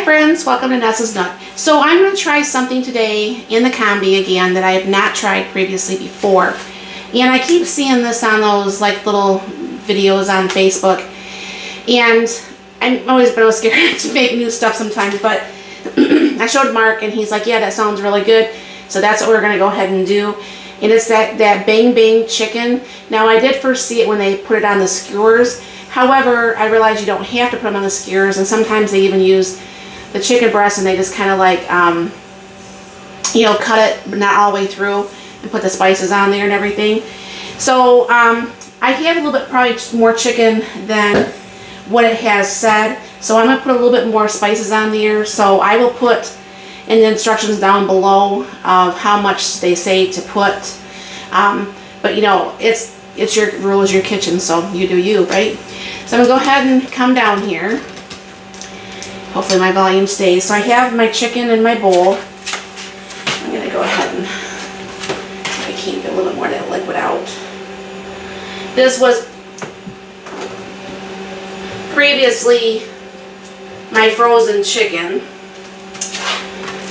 friends, welcome to Nessa's Nook. So I'm going to try something today in the Combi again that I have not tried previously before. And I keep seeing this on those like little videos on Facebook. And I'm always been scared to make new stuff sometimes, but I showed Mark and he's like, yeah, that sounds really good. So that's what we're going to go ahead and do. And it's that bang bang chicken. Now I did first see it when they put it on the skewers. However, I realized you don't have to put them on the skewers, and sometimes they even use the chicken breast and they just kind of like, you know, cut it, but not all the way through, and put the spices on there and everything. So I have a little bit, probably more chicken than what it has said. So I'm going to put a little bit more spices on there. So I will put in the instructions down below of how much they say to put. But you know, it's your rules, your kitchen, so you do you, right? So I'm going to go ahead and come down here. Hopefully my volume stays. So I have my chicken in my bowl. I'm going to go ahead and I can get a little bit more of that liquid out. This was previously my frozen chicken.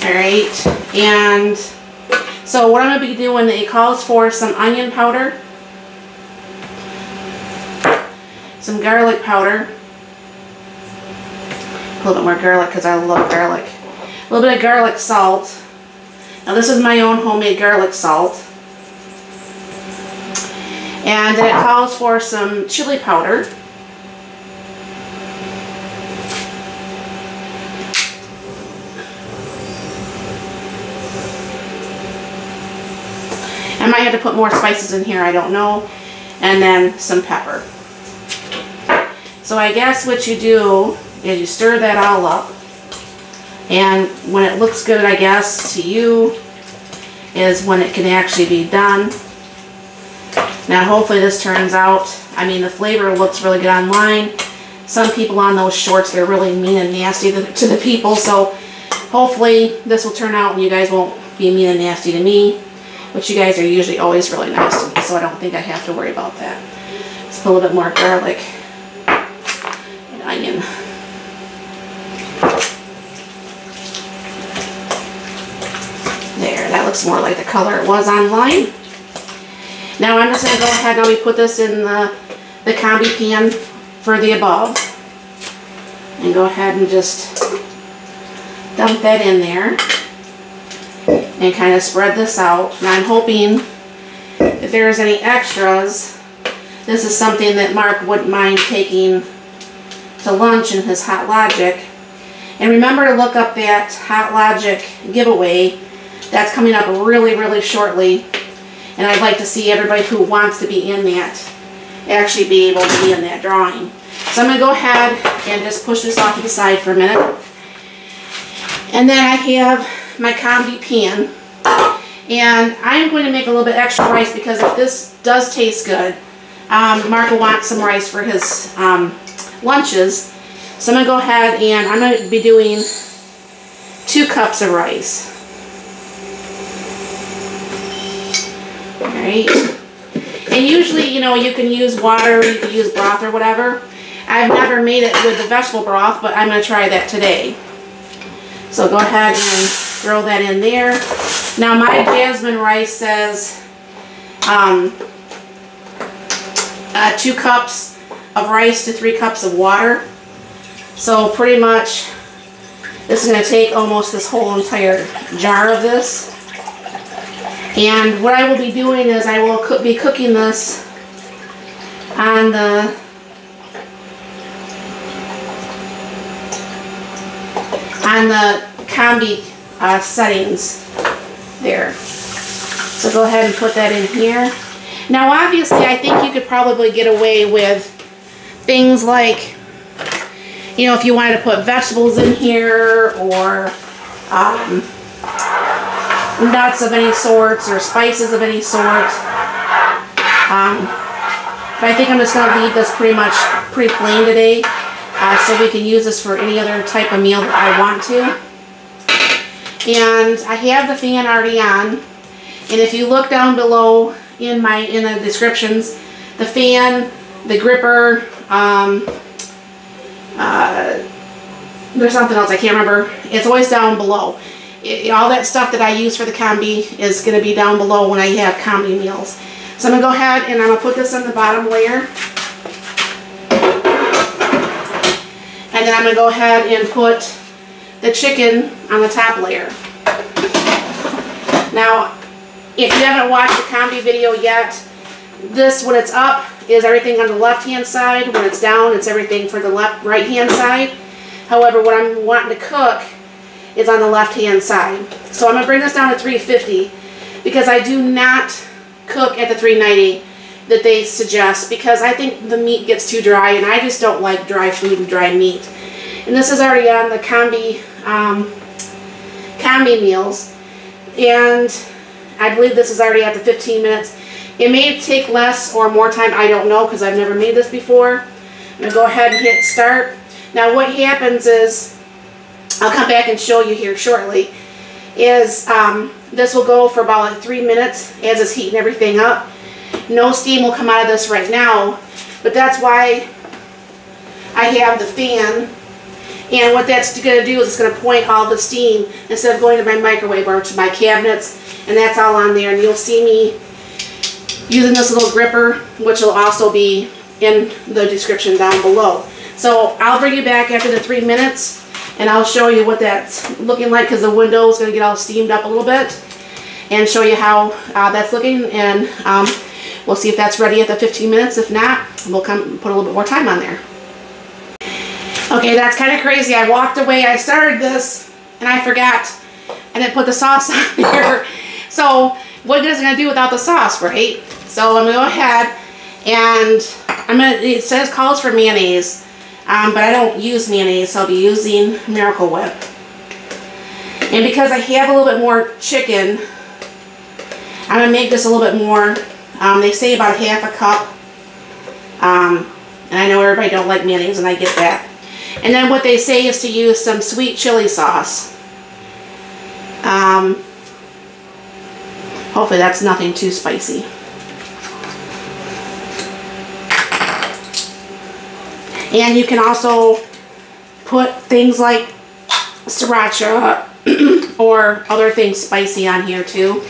Alright, and so what I'm going to be doing, it calls for some onion powder, some garlic powder, a little bit more garlic because I love garlic, a little bit of garlic salt. Now this is my own homemade garlic salt. And then it calls for some chili powder. I might have to put more spices in here, I don't know. And then some pepper. So I guess what you do is you stir that all up. And when it looks good, I guess, to you, is when it can actually be done. Now hopefully this turns out, I mean the flavor looks really good online. Some people on those shorts, they're really mean and nasty to the people. So hopefully this will turn out and you guys won't be mean and nasty to me. But you guys are usually always really nice to me, so I don't think I have to worry about that. Let's put a little bit more garlic and onion. There, that looks more like the color it was online. Now I'm just going to go ahead and put this in the Combi pan for the above. And go ahead and just dump that in there. And kind of spread this out. And I'm hoping if there's any extras, this is something that Mark wouldn't mind taking to lunch in his Hot Logic. And remember to look up that Hot Logic giveaway. That's coming up really, really shortly. And I'd like to see everybody who wants to be in that actually be able to be in that drawing. So I'm going to go ahead and just push this off to the side for a minute. And then I have my Combi pan, and I'm going to make a little bit extra rice because if this does taste good, Mark will want some rice for his lunches. So I'm going to go ahead and I'm going to be doing 2 cups of rice. Alright, and usually, you know, you can use water, you can use broth or whatever. I've never made it with the vegetable broth, but I'm going to try that today. So go ahead and throw that in there. Now my jasmine rice says 2 cups of rice to 3 cups of water. So pretty much this is going to take almost this whole entire jar of this. And what I will be doing is I will be cooking this on the Combi settings there. So go ahead and put that in here. Now obviously I think you could probably get away with things like, you know, if you wanted to put vegetables in here or nuts of any sorts or spices of any sort. But I think I'm just going to leave this pretty plain today. So we can use this for any other type of meal that I want to. And I have the fan already on. And if you look down below in the descriptions, the fan, the gripper, there's something else I can't remember. It's always down below. All that stuff that I use for the combi is going to be down below when I have combi meals. So I'm going to go ahead and I'm going to put this on the bottom layer. And then I'm going to go ahead and put the chicken on the top layer. Now, if you haven't watched the combi video yet, this, when it's up, is everything on the left-hand side. When it's down, it's everything for the right-hand side. However, what I'm wanting to cook is on the left-hand side. So I'm going to bring this down to 350 because I do not cook at the 390 that they suggest because I think the meat gets too dry and I just don't like dry food and dry meat. And this is already on the combi meals, and I believe this is already at the 15 minutes. It may take less or more time, I don't know, because I've never made this before. I'm going to go ahead and hit start. Now what happens is, I'll come back and show you here shortly, is this will go for about like 3 minutes as it's heating everything up. No steam will come out of this right now, but that's why I have the fan. And what that's going to do is it's going to point all the steam instead of going to my microwave or to my cabinets, and that's all on there. And you'll see me using this little gripper, which will also be in the description down below. So I'll bring you back after the 3 minutes and I'll show you what that's looking like, because the window is going to get all steamed up a little bit, and show you how that's looking, and we'll see if that's ready at the 15 minutes. If not, we'll come put a little bit more time on there. Okay, that's kind of crazy. I walked away, I started this, and I forgot I didn't put the sauce on there. So what is it going to do without the sauce, right? So I'm going to go ahead and it says calls for mayonnaise, but I don't use mayonnaise, so I'll be using Miracle Whip. And because I have a little bit more chicken, I'm going to make this a little bit more. They say about half a cup. And I know everybody don't like mayonnaise, and I get that. And then what they say is to use some sweet chili sauce. Hopefully that's nothing too spicy. And you can also put things like sriracha or other things spicy on here too.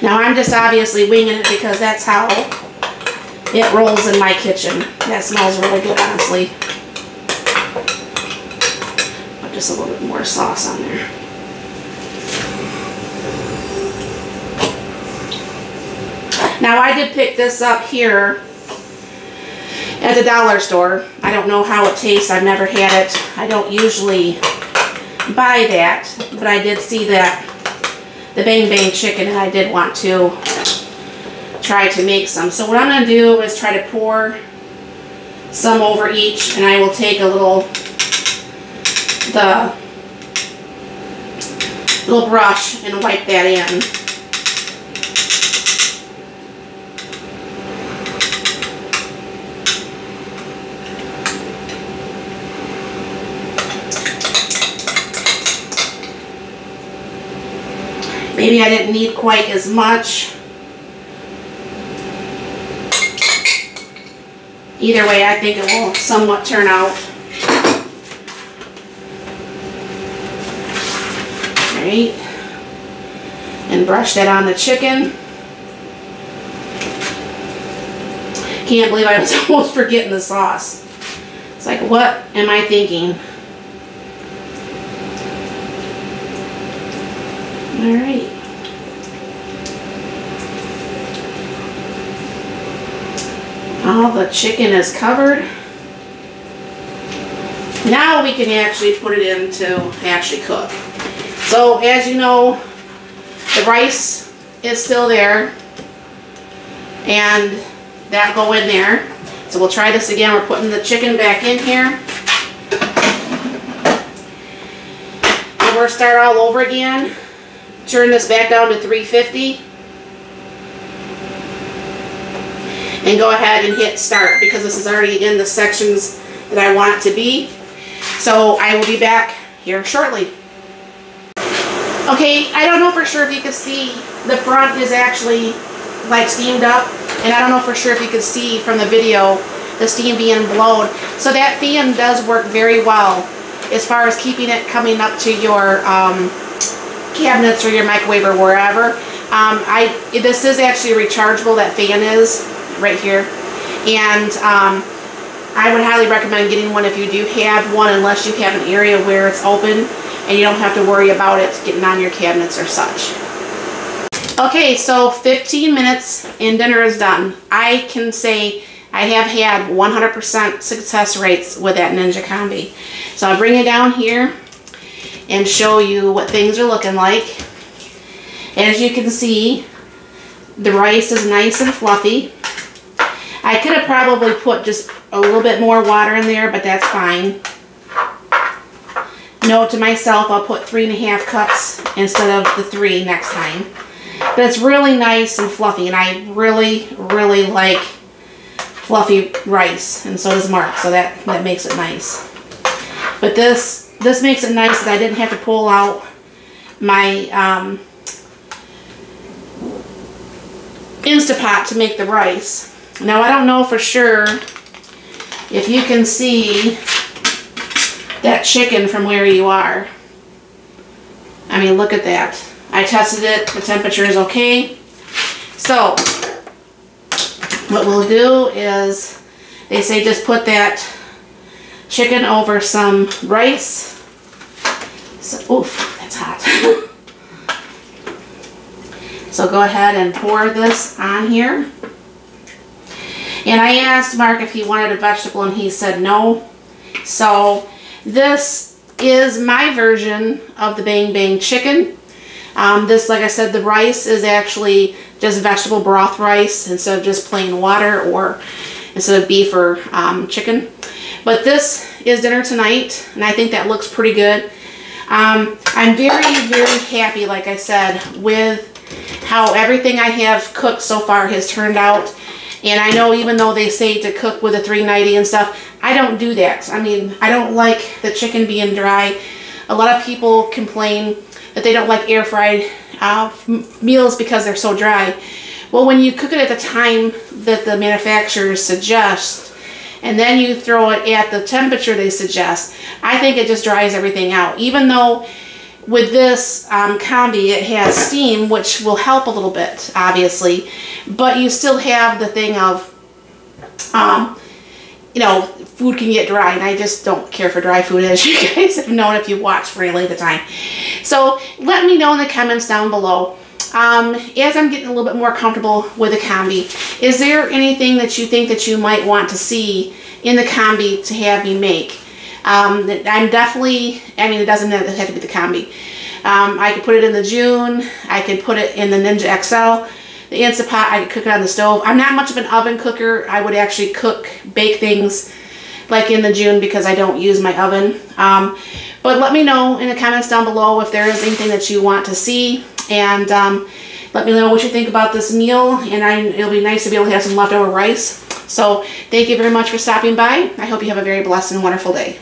Now I'm just obviously winging it because that's how it rolls in my kitchen. That smells really good, honestly. Put just a little bit more sauce on there. Now I did pick this up here at the dollar store. I don't know how it tastes. I've never had it. I don't usually buy that, but I did see that the Bang Bang chicken, and I did want to try to make some. So what I'm going to do is try to pour some over each, and I will take a little brush and wipe that in. Maybe I didn't need quite as much. Either way, I think it will somewhat turn out. Alright. And brush that on the chicken. Can't believe I was almost forgetting the sauce. It's like, what am I thinking? Alright. All the chicken is covered. Now we can actually put it in to actually cook. So as you know, the rice is still there, and that'll go in there. So we'll try this again. We're putting the chicken back in here. And we'll start all over again. Turn this back down to 350. And go ahead and hit start, because this is already in the sections that I want it to be. So I will be back here shortly. Okay, I don't know for sure if you can see, the front is actually like steamed up, and I don't know for sure if you can see from the video the steam being blown. So that fan does work very well as far as keeping it coming up to your cabinets or your microwave or wherever. This is actually rechargeable, that fan is right here, and I would highly recommend getting one if you do have one, unless you have an area where it's open and you don't have to worry about it getting on your cabinets or such. Okay, so 15 minutes and dinner is done. I can say I have had 100% success rates with that Ninja Combi. So I'll bring it down here and show you what things are looking like. As you can see, the rice is nice and fluffy. I could have probably put just a little bit more water in there, but that's fine. Note to myself, I'll put 3.5 cups instead of the 3 next time. But it's really nice and fluffy, and I really, really like fluffy rice, and so does Mark, so that makes it nice. But this makes it nice that I didn't have to pull out my Instapot to make the rice. Now I don't know for sure if you can see that chicken from where you are. I mean, look at that. I tested it, the temperature is okay. So what we'll do is, they say just put that chicken over some rice. So, oof, that's hot. So go ahead and pour this on here. And I asked Mark if he wanted a vegetable, and he said no. So this is my version of the Bang Bang chicken. This, like I said, the rice is actually just vegetable broth rice instead of just plain water, or instead of beef or chicken. But this is dinner tonight, and I think that looks pretty good. I'm very, very happy, like I said, with how everything I have cooked so far has turned out. And I know, even though they say to cook with a 390 and stuff, I don't do that. I mean, I don't like the chicken being dry. A lot of people complain that they don't like air fried meals because they're so dry. Well, when you cook it at the time that the manufacturers suggest, and then you throw it at the temperature they suggest, I think it just dries everything out. Even though with this combi it has steam, which will help a little bit, obviously, but you still have the thing of, you know, food can get dry, and I just don't care for dry food, as you guys have known if you watched for any length of time. So let me know in the comments down below, as I'm getting a little bit more comfortable with the combi, is there anything that you think that you might want to see in the combi to have me make? I'm definitely, I mean, it doesn't have to be the combi. I could put it in the June, I could put it in the Ninja XL, the Instapot, I could cook it on the stove. I'm not much of an oven cooker. I would actually bake things like in the June because I don't use my oven. But let me know in the comments down below if there is anything that you want to see, and let me know what you think about this meal, and it'll be nice to be able to have some leftover rice. So thank you very much for stopping by. I hope you have a very blessed and wonderful day.